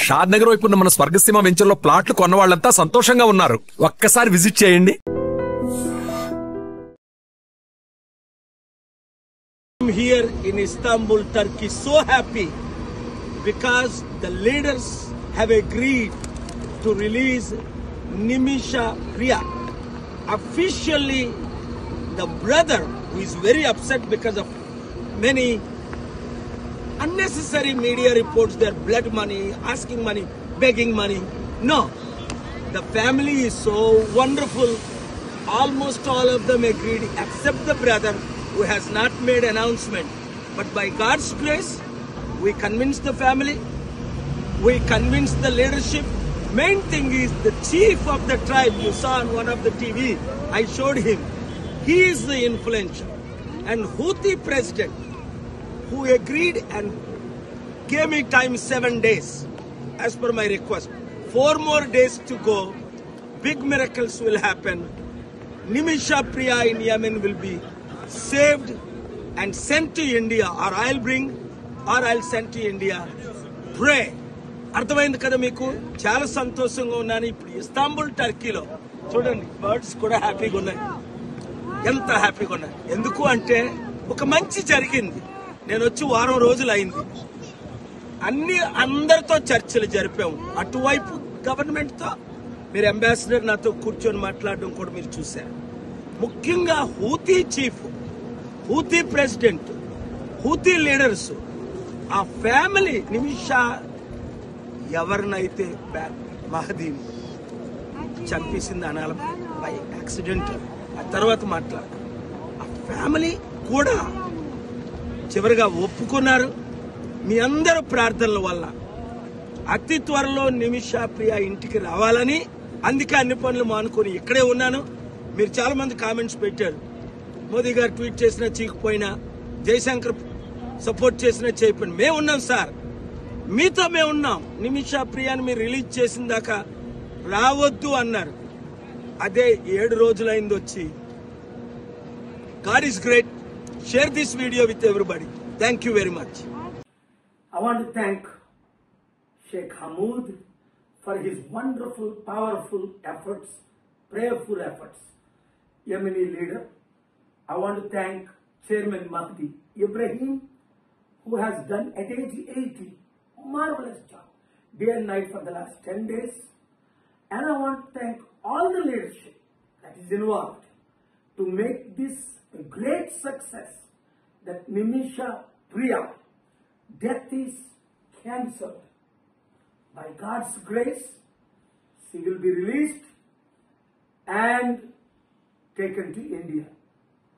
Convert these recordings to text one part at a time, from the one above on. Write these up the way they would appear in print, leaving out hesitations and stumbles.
షాద్ నగర్ వైపు ఉన్న మన స్వర్గసీమ వెంచర్ లో ప్లాట్లు కొన్న వాళ్ళంతా సంతోషంగా ఉన్నారు. ఒక్కసారి విజిట్ చేయండి. Here in Istanbul, Turkey, so happy because the leaders have agreed to release Nimisha Priya. Officially, the brother who is very upset because of many unnecessary media reports, their blood money, asking money, begging money. No, the family is so wonderful. Almost all of them agreed except the brother who has not made announcement. But by God's grace, we convinced the family, we convinced the leadership. Main thing is the chief of the tribe, you saw on one of the TV, I showed him. He is the influential. And Houthi president, who agreed and gave me time 7 days as per my request. 4 more days to go. Big miracles will happen. Nimisha Priya in Yemen will be saved and sent to India, or I'll send to India. Pray. అర్థమైంది కదా మీకు? చాలా సంతోషంగా ఉన్నాను. ఇప్పుడు Istanbul టర్కీలో చూడండి, birds కూడా హ్యాపీగా ఉన్నాయి. ఎంత హ్యాపీగా ఉన్నాయి. ఎందుకు అంటే ఒక మంచి జరిగింది. నేను వచ్చి వారం రోజులు అయింది. అందరితో చర్చలు జరిపాము. అటువైపు గవర్నమెంట్ తో మీరు అంబాసిడర్ నాతో కూర్చొని మాట్లాడడం కూడా మీరు చూశారు. ముఖ్యంగా Houthi chief, Houthi president, Houthi leaders, ఆ ఫ్యామిలీ నిమిషా ఎవరినైతే మహదీని చంపేసింది అనాల బై యాక్సిడెంట్, ఆ తర్వాత మాట్లాడు, ఆ ఫ్యామిలీ కూడా చివరిగా ఒప్పుకున్నారు. మీ అందరూ ప్రార్థనల వల్ల అతి త్వరలో నిమిషా ప్రియ ఇంటికి రావాలని, అందుకే అన్ని పనులు మానుకొని ఇక్కడే ఉన్నాను. మీరు చాలా మంది కామెంట్స్ పెట్టారు, మోదీ గారు ట్వీట్ చేసినా చీకపోయినా, జయశంకర్ సపోర్ట్ చేసినా చేయకపోయినా మేము ఉన్నాం సార్, మీతో మేము ఉన్నాం. నిమిషా ప్రియాని మీరు రిలీజ్ చేసిన దాకా రావద్దు అన్నారు. అదే 7 రోజులైంది వచ్చి. God is great. Share this video with everybody. Thank you very much. I want to thank Sheikh Hamoud for his wonderful, powerful efforts, prayerful efforts. Yemeni leader. I want to thank Chairman Mahdi Ibrahim, who has done at age 80 marvelous job, day and night for the last 10 days. And I want to thank all the leadership that is involved to make this a great success, that Nimisha Priya death is cancelled. By God's grace, she will be released and taken to India.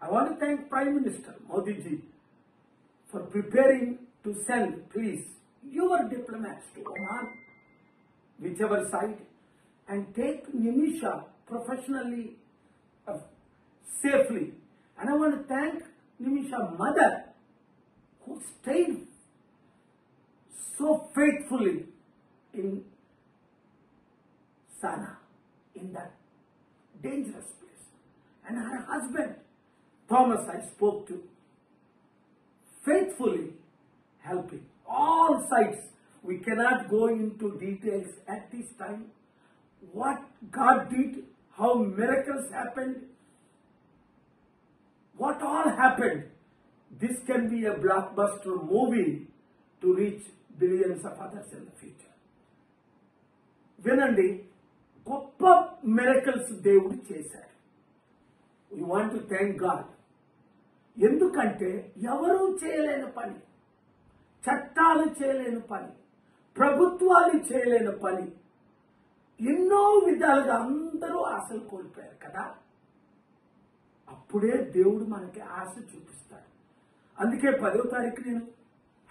I want to thank Prime Minister Modi ji for preparing to send, please, your diplomats to Oman, whichever side, and take Nimisha professionally, safely. And I want to thank Nimisha's mother, who stayed so faithfully in Sana, in that dangerous place. And her husband, Thomas, I spoke to, faithfully helping all sides. We cannot go into details at this time. What God did, how miracles happened, what all happened. This can be a blockbuster movie to reach billions of others in the future. వినండి, గొప్ప miracles దేవుడు చేశారు. We want to thank God. ఎందుకంటే ఎవరూ చేయలేని పని, చట్టాలు చేయలేని పని, ప్రభుత్వాలు చేయలేని పని, ఎన్నో విధాలుగా అందరూ ఆశలు కోల్పోయారు కదా. అప్పుడే దేవుడు మనకి ఆశ చూపిస్తాడు. అందుకే 10వ తారీఖు నేను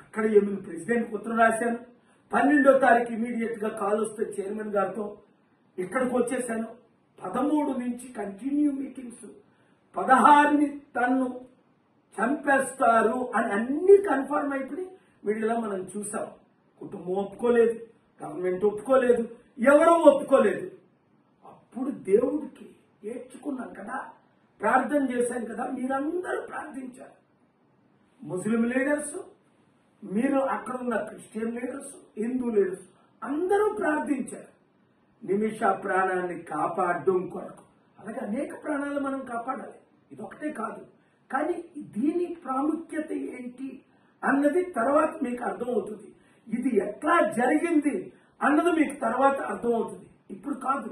అక్కడ యెమెన్ ప్రెసిడెంట్ ఉత్తరం రాశాను. 12వ తారీఖు ఇమీడియట్ గా కాల్ వస్తే చైర్మన్ గారితో ఇక్కడికి వచ్చేసాను. 13 నుంచి కంటిన్యూ మీటింగ్స్. 16ని తన్ను చంపేస్తారు అని అన్ని కన్ఫర్మ్ అయిపోయి వీడియోలో మనం చూసాం. కుటుంబం ఒప్పుకోలేదు, గవర్నమెంట్ ఒప్పుకోలేదు, ఎవరూ ఒప్పుకోలేదు. అప్పుడు దేవుడికి ఏడ్చుకున్నాం కదా, ప్రార్థన చేశాం కదా, మీరందరూ ప్రార్థించారు. ముస్లిం లీడర్స్, మీరు అక్కడ ఉన్న క్రిస్టియన్ లీడర్స్, హిందూ లీడర్స్ అందరూ నిమిష ప్రాణాన్ని కాపాడడం కొరకు. అలాగే అనేక ప్రాణాలు మనం కాపాడాలి, ఇదొకటే కాదు. కానీ దీని ప్రాముఖ్యత ఏంటి అన్నది తర్వాత మీకు అర్థమవుతుంది. ఇది ఎట్లా జరిగింది అన్నది మీకు తర్వాత అర్థమవుతుంది, ఇప్పుడు కాదు.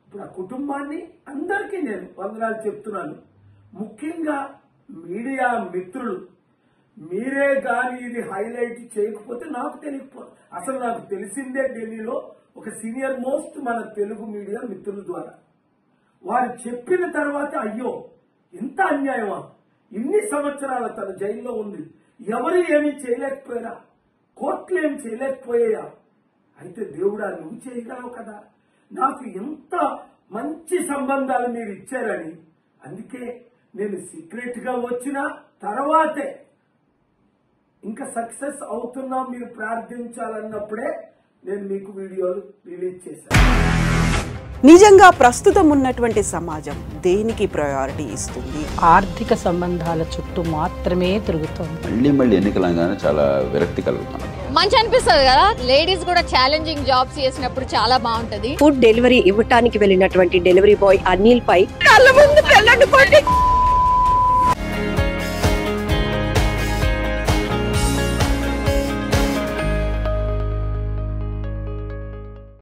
ఇప్పుడు ఆ కుటుంబాన్ని అందరికీ నేను వందనాలు చెప్తున్నాను. ముఖ్యంగా మీడియా మిత్రులు, మీరే కానీ ఇది హైలైట్ చేయకపోతే నాకు తెలియకపోదు. అసలు నాకు తెలిసిందే ఢిల్లీలో ఒక సీనియర్ మోస్ట్ మన తెలుగు మీడియా మిత్రుల ద్వారా. వారు చెప్పిన తర్వాత అయ్యో ఇంత అన్యాయమా, ఇన్ని సంవత్సరాల తన జైల్లో ఉంది, ఎవరు ఏమీ చేయలేకపోయారా, కోర్టులు ఏమి చేయలేకపోయా, అయితే దేవుడా నువ్వు చేయగలవు కదా, నాకు ఎంత మంచి సంబంధాలు మీరు ఇచ్చారని. అందుకే నేను సీక్రెట్ గా వచ్చిన తర్వాతే ఇంకా సక్సెస్ అవుతున్నా మీరు ప్రార్థించాలన్నప్పుడే నేను మీకు వీడియోలు రిలీజ్ చేశాను. నిజంగా ప్రస్తుతం ఉన్నటువంటి సమాజం దేనికి ప్రయారిటీ ఇస్తుంది? ఆర్థిక సంబంధాల చుట్టూ మాత్రమే తిరుగుతోంది. మళ్ళీ ఎన్నికలంగానే చాలా విరక్తి కలుగుతున్నాం. మంచి అనిపిస్తుంది కదా, లేడీస్ కూడా ఛాలెంజింగ్ జాబ్స్ చేసినప్పుడు చాలా బాగుంటది. ఫుడ్ డెలివరీ ఇవ్వటానికి వెళ్ళినటువంటి డెలివరీ బాయ్ అనిల్ పై కళ్ళ ముందు పెళ్ళండి